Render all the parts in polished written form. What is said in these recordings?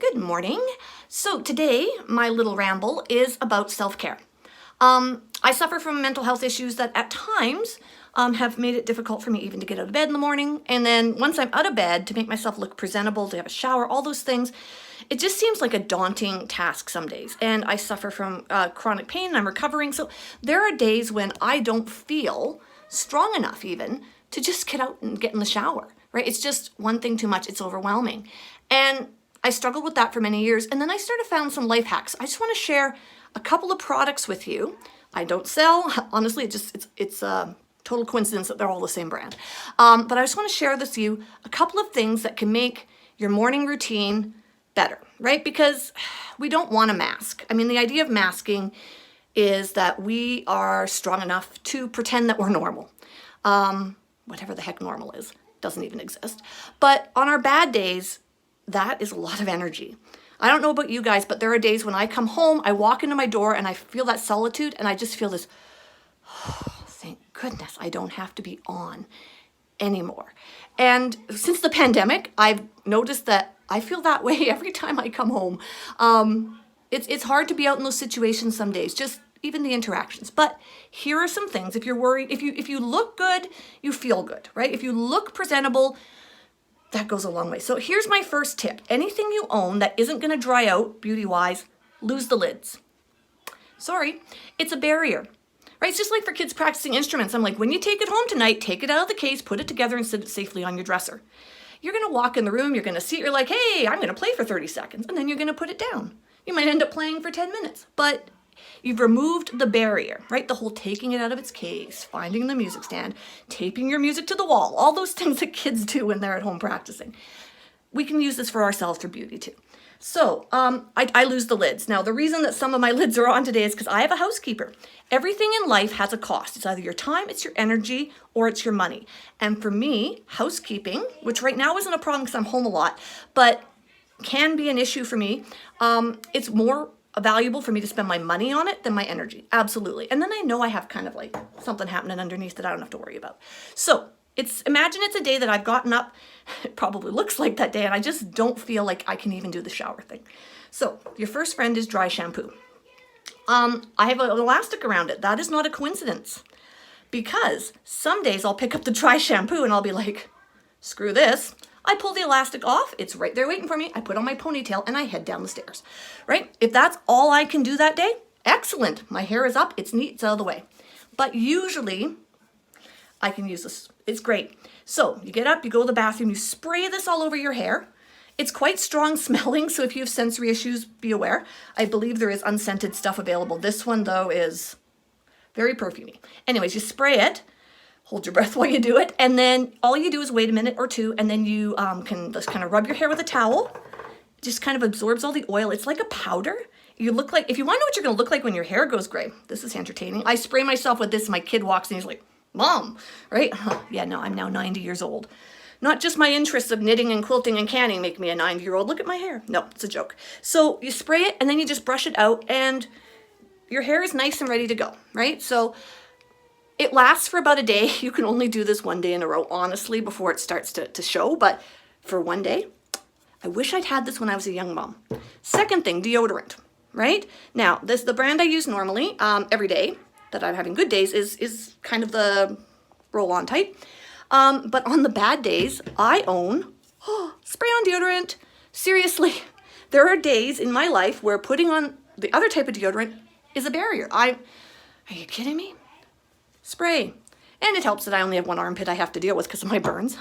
Good morning. So today, my little ramble is about self-care. I suffer from mental health issues that at times have made it difficult for me even to get out of bed in the morning. And then once I'm out of bed, to make myself look presentable, to have a shower, all those things, it just seems like a daunting task some days. And I suffer from chronic pain and I'm recovering. So there are days when I don't feel strong enough even to just get out and get in the shower, right? It's just one thing too much. It's overwhelming. And I struggled with that for many years. And then I started found some life hacks. I just want to share a couple of products with you. I don't sell, honestly, it's a total coincidence that they're all the same brand. But I just want to share with you a couple of things that can make your morning routine better, right? Because we don't want to mask. I mean, the idea of masking is that we are strong enough to pretend that we're normal. Whatever the heck normal is, doesn't even exist. But on our bad days, that is a lot of energy. I don't know about you guys, but there are days when I come home, I walk into my door and I feel that solitude and I just feel this, oh, thank goodness I don't have to be on anymore. And since the pandemic, I've noticed that I feel that way every time I come home. It's hard to be out in those situations some days, just even the interactions. But here are some things. If you're worried, if you look good, you feel good, right? If you look presentable, that goes a long way. So here's my first tip. Anything you own that isn't going to dry out beauty-wise, lose the lids. Sorry, it's a barrier, right? It's just like for kids practicing instruments. I'm like, when you take it home tonight, take it out of the case, put it together and sit it safely on your dresser. You're going to walk in the room, you're going to see it, you're like, hey, I'm going to play for 30 seconds, and then you're going to put it down. You might end up playing for 10 minutes, but you've removed the barrier, right? The whole taking it out of its case, finding the music stand, taping your music to the wall, all those things that kids do when they're at home practicing. We can use this for ourselves for beauty too. So I lose the lids. Now, the reason that some of my lids are on today is because I have a housekeeper. Everything in life has a cost. It's either your time, it's your energy, or it's your money. And for me, housekeeping, which right now isn't a problem because I'm home a lot, but can be an issue for me, it's more valuable for me to spend my money on it than my energy. Absolutely. And then I know I have kind of like something happening underneath that I don't have to worry about. So imagine it's a day that I've gotten up, it probably looks like that day, and I just don't feel like I can even do the shower thing. So your first friend is dry shampoo. I have an elastic around it. That is not a coincidence, because some days I'll pick up the dry shampoo and I'll be like, screw this. I pull the elastic off, it's right there waiting for me, I put on my ponytail and I head down the stairs, right? If that's all I can do that day, excellent. My hair is up, it's neat, it's out of the way. But usually, I can use this, it's great. So you get up, you go to the bathroom, you spray this all over your hair. It's quite strong smelling, so if you have sensory issues, be aware. I believe there is unscented stuff available. This one though is very perfumey. Anyways, you spray it, hold your breath while you do it, and then all you do is wait a minute or two, and then you can just kind of rub your hair with a towel. It just kind of absorbs all the oil. It's like a powder. You look like, if you want to know what you're going to look like when your hair goes gray, this is entertaining. I spray myself with this, my kid walks and he's like, Mom, right? Yeah, no, I'm now 90 years old. Not just my interests of knitting and quilting and canning make me a 90-year-old. Look at my hair. No, it's a joke. So you spray it, and then you just brush it out, and your hair is nice and ready to go, right? So it lasts for about a day. You can only do this one day in a row, honestly, before it starts to show. But for one day, I wish I'd had this when I was a young mom. Second thing, deodorant, right? Now, the brand I use normally every day that I'm having good days is kind of the roll-on type. But on the bad days, I own spray-on deodorant. Seriously, there are days in my life where putting on the other type of deodorant is a barrier. Are you kidding me? Spray. And it helps that I only have one armpit I have to deal with because of my burns.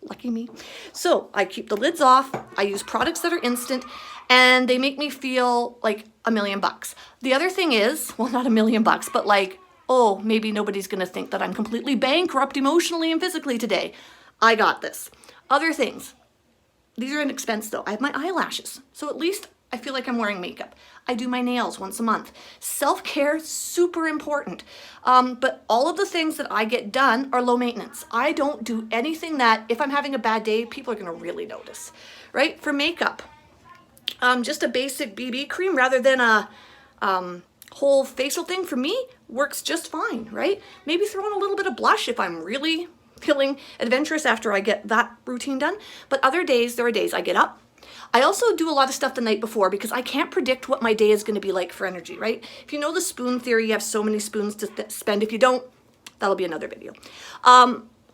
Lucky me. So I keep the lids off. I use products that are instant, and they make me feel like $1,000,000. The other thing is, well, not $1,000,000, but like, oh, maybe nobody's going to think that I'm completely bankrupt emotionally and physically today. I got this. Other things. These are an expense though. I have my eyelashes. So at least I feel like I'm wearing makeup. I do my nails once a month. Self-care, super important. But all of the things that I get done are low maintenance. I don't do anything that, if I'm having a bad day, people are gonna really notice, right? For makeup, just a basic BB cream rather than a whole facial thing for me works just fine, right? Maybe throw on a little bit of blush if I'm really feeling adventurous after I get that routine done. But other days, there are days I get up, I also do a lot of stuff the night before because I can't predict what my day is going to be like for energy, right? If you know the spoon theory, you have so many spoons to spend. If you don't, that'll be another video.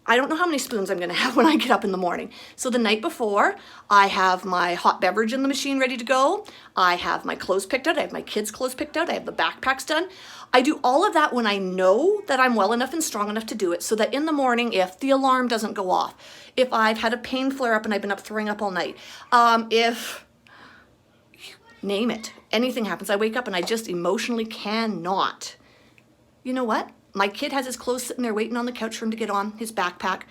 I don't know how many spoons I'm going to have when I get up in the morning. So the night before, I have my hot beverage in the machine ready to go. I have my clothes picked out. I have my kids' clothes picked out. I have the backpacks done. I do all of that when I know that I'm well enough and strong enough to do it, so that in the morning, if the alarm doesn't go off, if I've had a pain flare up and I've been up throwing up all night, if, name it, anything happens, I wake up and I just emotionally cannot. You know what? My kid has his clothes sitting there waiting on the couch for him to get on his backpack.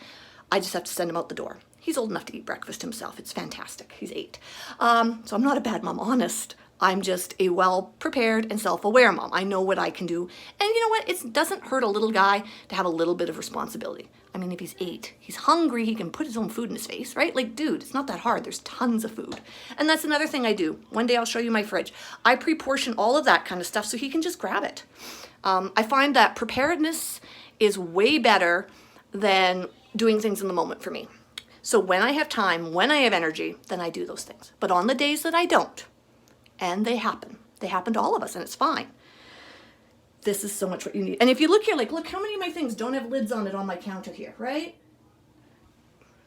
I just have to send him out the door. He's old enough to eat breakfast himself. It's fantastic. He's 8. So I'm not a bad mom, honest. I'm just a well-prepared and self-aware mom. I know what I can do. And you know what? It doesn't hurt a little guy to have a little bit of responsibility. I mean, if he's 8, he's hungry, he can put his own food in his face, right? Like, dude, it's not that hard. There's tons of food. And that's another thing I do. One day I'll show you my fridge. I pre-portion all of that kind of stuff so he can just grab it. I find that preparedness is way better than doing things in the moment for me. So when I have time, when I have energy, then I do those things. But on the days that I don't, and they happen to all of us, and it's fine. This is so much what you need. And if you look here, like, look how many of my things don't have lids on it on my counter here, right?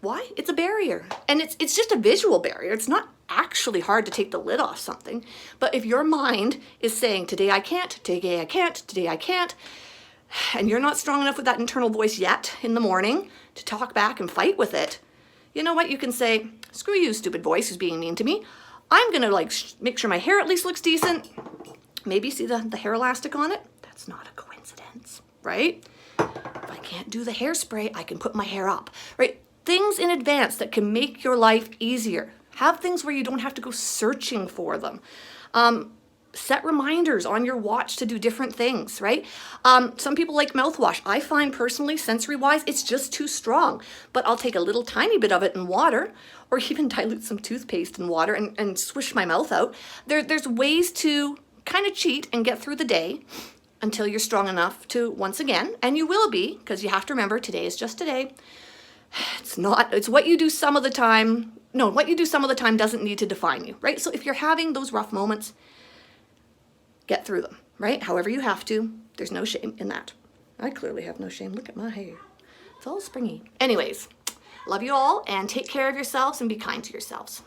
Why? It's a barrier. And it's just a visual barrier. It's not actually hard to take the lid off something. But if your mind is saying, today I can't, today I can't, today I can't, and you're not strong enough with that internal voice yet in the morning to talk back and fight with it, you know what? You can say, screw you, stupid voice who's being mean to me. I'm going to like make sure my hair at least looks decent. Maybe see the hair elastic on it? That's not a coincidence, right? If I can't do the hairspray, I can put my hair up, right? Things in advance that can make your life easier. Have things where you don't have to go searching for them. Set reminders on your watch to do different things, right? Some people like mouthwash. I find personally, sensory-wise, it's just too strong. But I'll take a little tiny bit of it in water, or even dilute some toothpaste in water and swish my mouth out. There's ways to kind of cheat and get through the day until you're strong enough to, once again, and you will be, because you have to remember, today is just today. It's what you do some of the time. No, what you do some of the time doesn't need to define you, right? So if you're having those rough moments, get through them, right? However you have to. There's no shame in that. I clearly have no shame. Look at my hair. It's all springy. Anyways, love you all and take care of yourselves and be kind to yourselves.